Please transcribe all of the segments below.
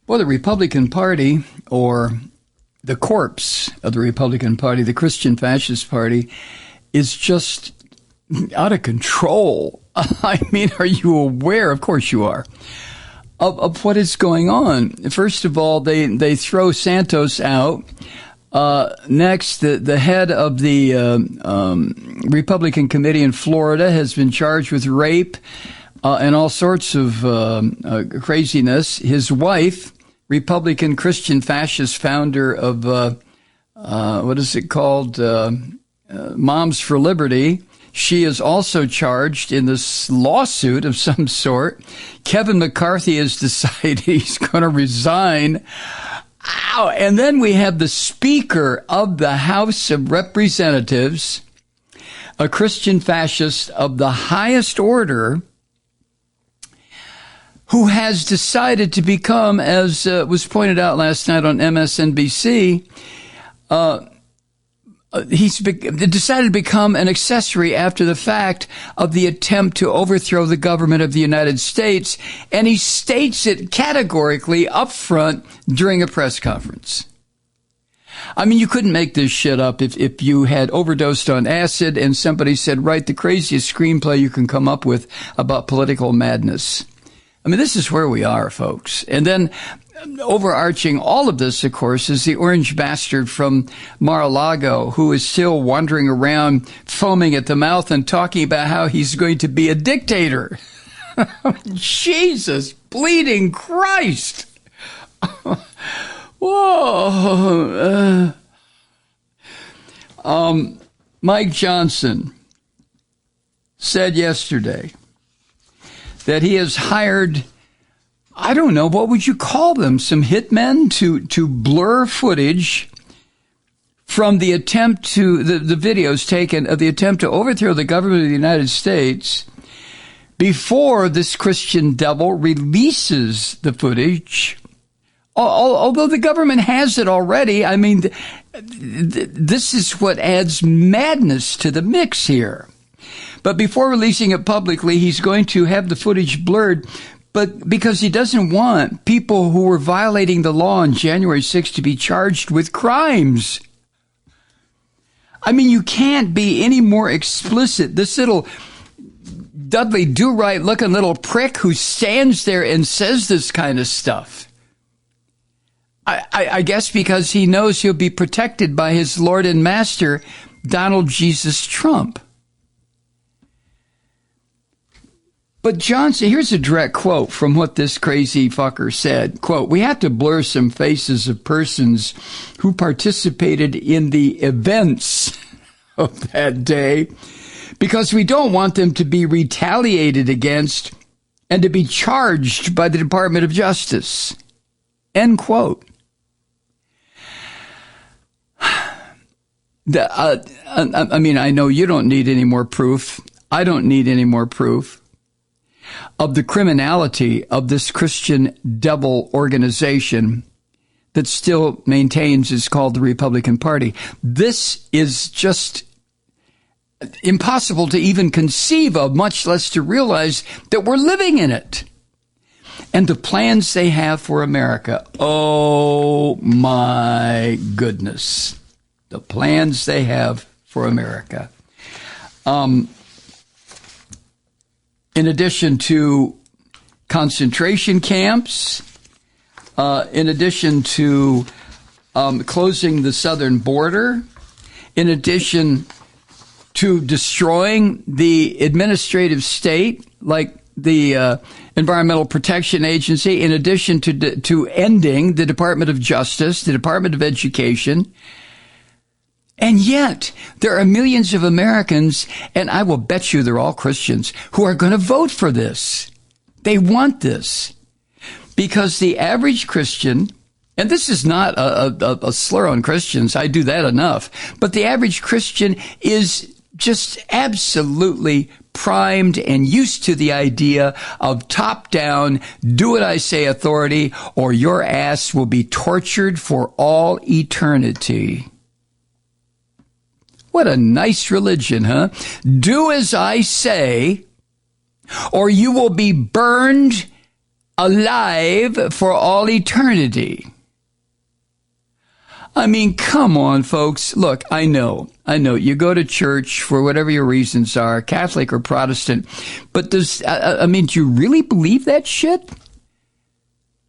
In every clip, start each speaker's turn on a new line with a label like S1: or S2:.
S1: Well, the Republican Party, or the corpse of the Republican Party, the Christian Fascist Party, is just out of control. I mean, are you aware? Of course you are. Of what is going on. First of all, they throw Santos out. Next, the head of the Republican committee in Florida has been charged with rape and all sorts of craziness. His wife, Republican Christian Fascist founder of what is it called? Moms for Liberty. She is also charged in this lawsuit of some sort. Kevin McCarthy has decided he's going to resign. Ow. And then we have the Speaker of the House of Representatives, a Christian fascist of the highest order, who has decided to become, as was pointed out last night on MSNBC, he's decided to become an accessory after the fact of the attempt to overthrow the government of the United States, and he states it categorically up front during a press conference. I mean, you couldn't make this shit up if you had overdosed on acid and somebody said, write the craziest screenplay you can come up with about political madness. I mean, this is where we are, folks. And then overarching all of this, of course, is the orange bastard from Mar-a-Lago who is still wandering around foaming at the mouth and talking about how he's going to be a dictator. Jesus, bleeding Christ. Whoa. Mike Johnson said yesterday that he has hired, I don't know, what would you call them? Some hitmen to blur footage from the attempt to, the videos taken of the attempt to overthrow the government of the United States before this Christian devil releases the footage. Although the government has it already, I mean, this is what adds madness to the mix here. But before releasing it publicly, he's going to have the footage blurred, but because he doesn't want people who were violating the law on January 6th to be charged with crimes. I mean, you can't be any more explicit. This little Dudley Do-Right looking little prick who stands there and says this kind of stuff. I guess because he knows he'll be protected by his Lord and Master, Donald Jesus Trump. But Johnson, here's a direct quote from what this crazy fucker said. Quote, we have to blur some faces of persons who participated in the events of that day because we don't want them to be retaliated against and to be charged by the Department of Justice. End quote. I mean, I know you don't need any more proof. I don't need any more proof of the criminality of this Christian devil organization that still maintains is called the Republican Party. This is just impossible to even conceive of, much less to realize that we're living in it. And the plans they have for America. Oh, my goodness. The plans they have for America. In addition to concentration camps, in addition to closing the southern border, in addition to destroying the administrative state like the Environmental Protection Agency, in addition to ending the Department of Justice, the Department of Education. And yet, there are millions of Americans, and I will bet you they're all Christians, who are going to vote for this. They want this. Because the average Christian, and this is not a slur on Christians, I do that enough, but the average Christian is just absolutely primed and used to the idea of top-down, do what I say authority, or your ass will be tortured for all eternity. What a nice religion, huh? Do as I say, or you will be burned alive for all eternity. I mean, come on, folks. Look, I know. You go to church for whatever your reasons are, Catholic or Protestant, but do you really believe that shit?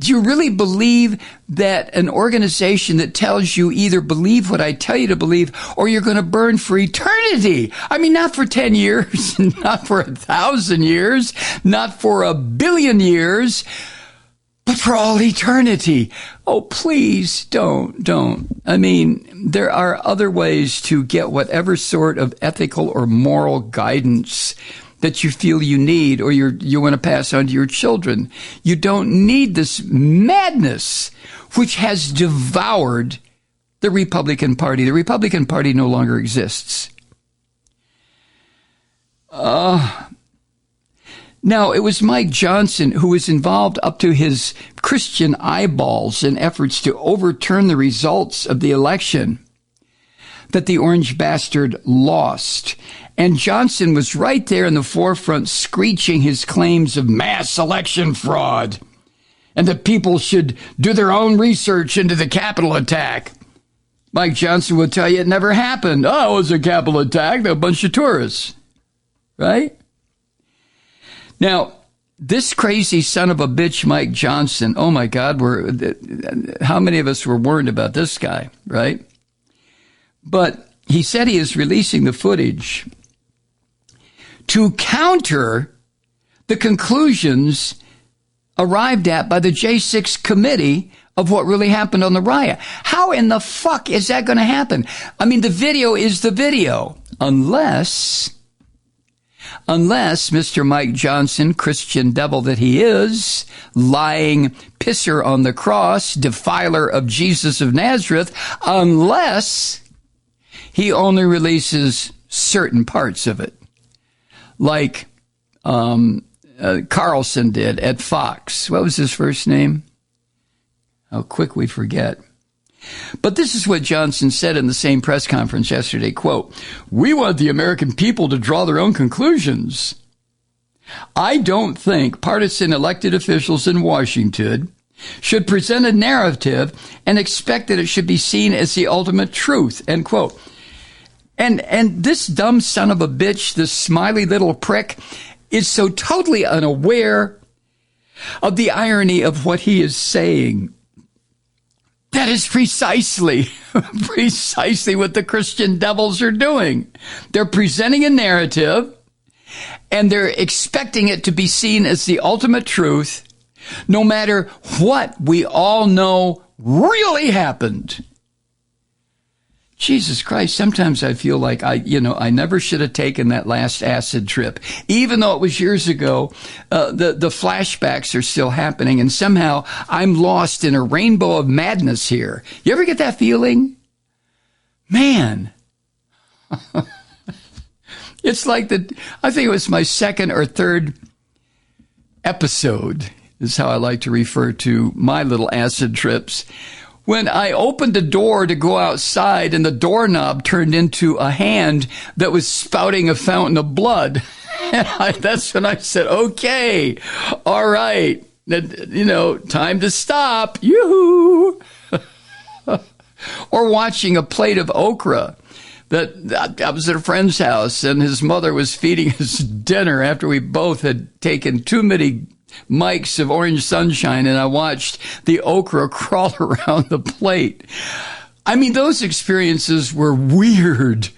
S1: Do you really believe that an organization that tells you either believe what I tell you to believe or you're going to burn for eternity? I mean, not for 10 years, not for 1,000 years, not for 1 billion years, but for all eternity. Oh, please don't. I mean, there are other ways to get whatever sort of ethical or moral guidance that you feel you need or you want to pass on to your children. You don't need this madness which has devoured the Republican Party. The Republican Party no longer exists. Now, it was Mike Johnson who was involved up to his Christian eyeballs in efforts to overturn the results of the election that the orange bastard lost. And Johnson was right there in the forefront screeching his claims of mass election fraud and that people should do their own research into the Capitol attack. Mike Johnson will tell you it never happened. Oh, it was a Capitol attack. They're a bunch of tourists. Right? Now, this crazy son of a bitch, Mike Johnson, oh my God, how many of us were warned about this guy, right? But he said he is releasing the footage to counter the conclusions arrived at by the J6 committee of what really happened on the riot. How in the fuck is that going to happen? I mean, the video is the video, unless Mr. Mike Johnson, Christian devil that he is, lying pisser on the cross, defiler of Jesus of Nazareth, unless he only releases certain parts of it, like Carlson did at Fox. What was his first name? How quick we forget. But this is what Johnson said in the same press conference yesterday, quote, "We want the American people to draw their own conclusions. I don't think partisan elected officials in Washington should present a narrative and expect that it should be seen as the ultimate truth," end quote. And this dumb son of a bitch, this smiley little prick, is so totally unaware of the irony of what he is saying. That is precisely what the Christian devils are doing. They're presenting a narrative, and they're expecting it to be seen as the ultimate truth, no matter what we all know really happened. Jesus Christ, sometimes I feel like I never should have taken that last acid trip. Even though it was years ago, the flashbacks are still happening, and somehow I'm lost in a rainbow of madness here. You ever get that feeling? Man. It's like I think it was my second or third episode, is how I like to refer to my little acid trips, when I opened the door to go outside and the doorknob turned into a hand that was spouting a fountain of blood. And that's when I said, okay, all right, time to stop. Yoo-hoo. Or watching a plate of okra that I was at a friend's house, and his mother was feeding us dinner after we both had taken too many mics of orange sunshine, and I watched the okra crawl around the plate. I mean, those experiences were weird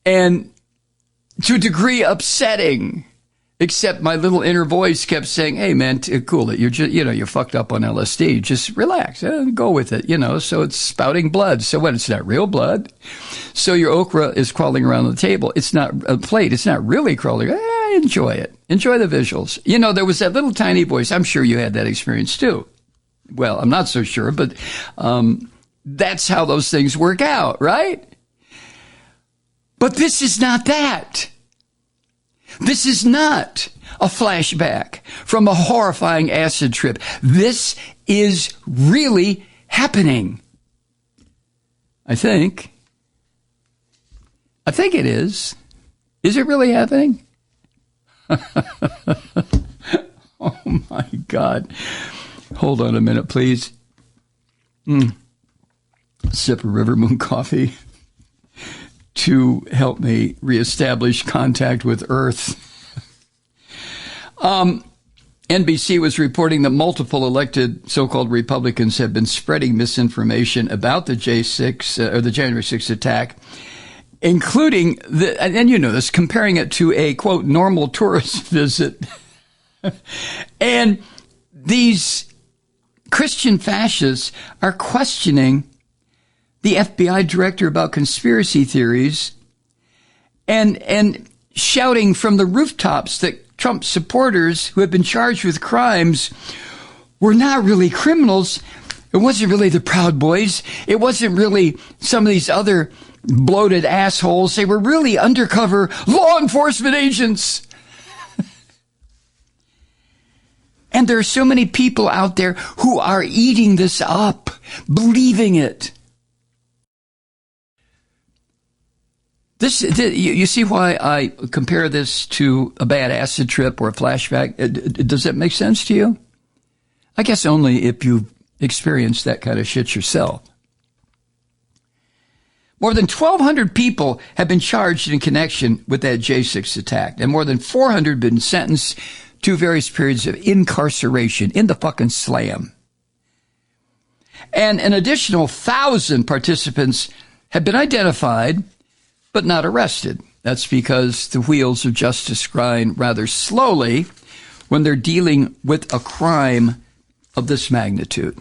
S1: and to a degree upsetting, except my little inner voice kept saying, hey man, cool it. You're just, you're fucked up on LSD. Just relax, go with it, so it's spouting blood. So what? It's not real blood. So your okra is crawling around the table. It's not a plate. It's not really crawling. Enjoy it. Enjoy the visuals. There was that little tiny voice. I'm sure you had that experience too. Well, I'm not so sure, but that's how those things work out, right? But this is not that. This is not a flashback from a horrifying acid trip. This is really happening. I think it is. Is it really happening? Oh Oh, my God. Hold on a minute, please. Sip of River Moon coffee to help me reestablish contact with Earth. NBC was reporting that multiple elected so-called Republicans have been spreading misinformation about the the January 6th attack, including and you know this, comparing it to a quote normal tourist visit. And these Christian fascists are questioning the FBI director about conspiracy theories and shouting from the rooftops that Trump supporters who have been charged with crimes were not really criminals. It wasn't really the Proud Boys. It wasn't really some of these other bloated assholes. They were really undercover law enforcement agents. And there are so many people out there who are eating this up, believing it. You see why I compare this to a bad acid trip or a flashback? Does that make sense to you? I guess only if you've experienced that kind of shit yourself. More than 1,200 people have been charged in connection with that J6 attack, and more than 400 have been sentenced to various periods of incarceration in the fucking slam. And an additional 1,000 participants have been identified but not arrested. That's because the wheels of justice grind rather slowly when they're dealing with a crime of this magnitude.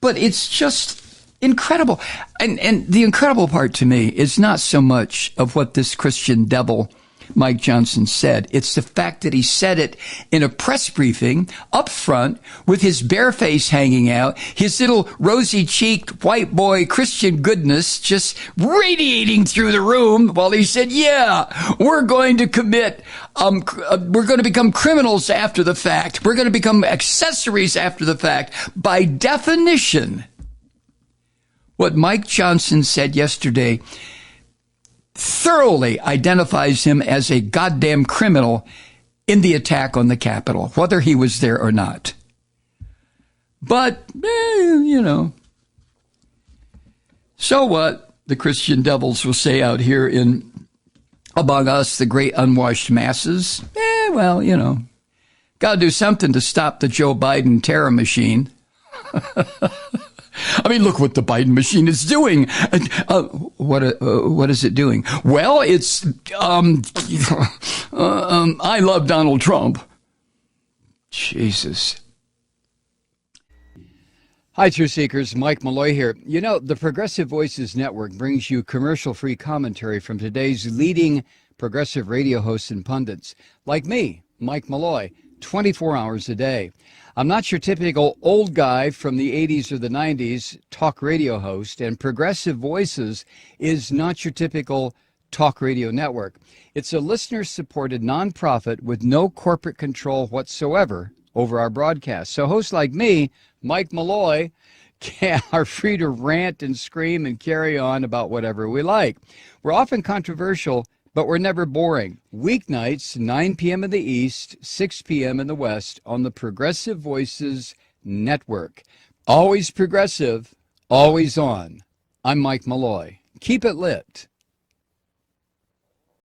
S1: But it's just incredible. And the incredible part to me is not so much of what this Christian devil Mike Johnson said. It's the fact that he said it in a press briefing up front with his bare face hanging out, his little rosy-cheeked white boy Christian goodness just radiating through the room while he said, yeah, we're going to we're going to become criminals after the fact. We're going to become accessories after the fact. By definition, what Mike Johnson said yesterday thoroughly identifies him as a goddamn criminal in the attack on the Capitol, whether he was there or not. But, you know, so what? The Christian devils will say out here among us, the great unwashed masses. Well, you know, got to do something to stop the Joe Biden terror machine. I mean, look what the Biden machine is doing. What is it doing? Well, it's, I love Donald Trump. Jesus. Hi, Truth Seekers. Mike Malloy here. You know, the Progressive Voices Network brings you commercial-free commentary from today's leading progressive radio hosts and pundits, like me, Mike Malloy, 24 hours a day. I'm not your typical old guy from the 80s or the 90s talk radio host, and Progressive Voices is not your typical talk radio network. It's a listener-supported nonprofit with no corporate control whatsoever over our broadcast. So hosts like me, Mike Malloy, are free to rant and scream and carry on about whatever we like. We're often controversial, but we're never boring. Weeknights, 9 p.m. in the East, 6 p.m. in the West on the Progressive Voices Network. Always progressive, always on. I'm Mike Malloy. Keep it lit.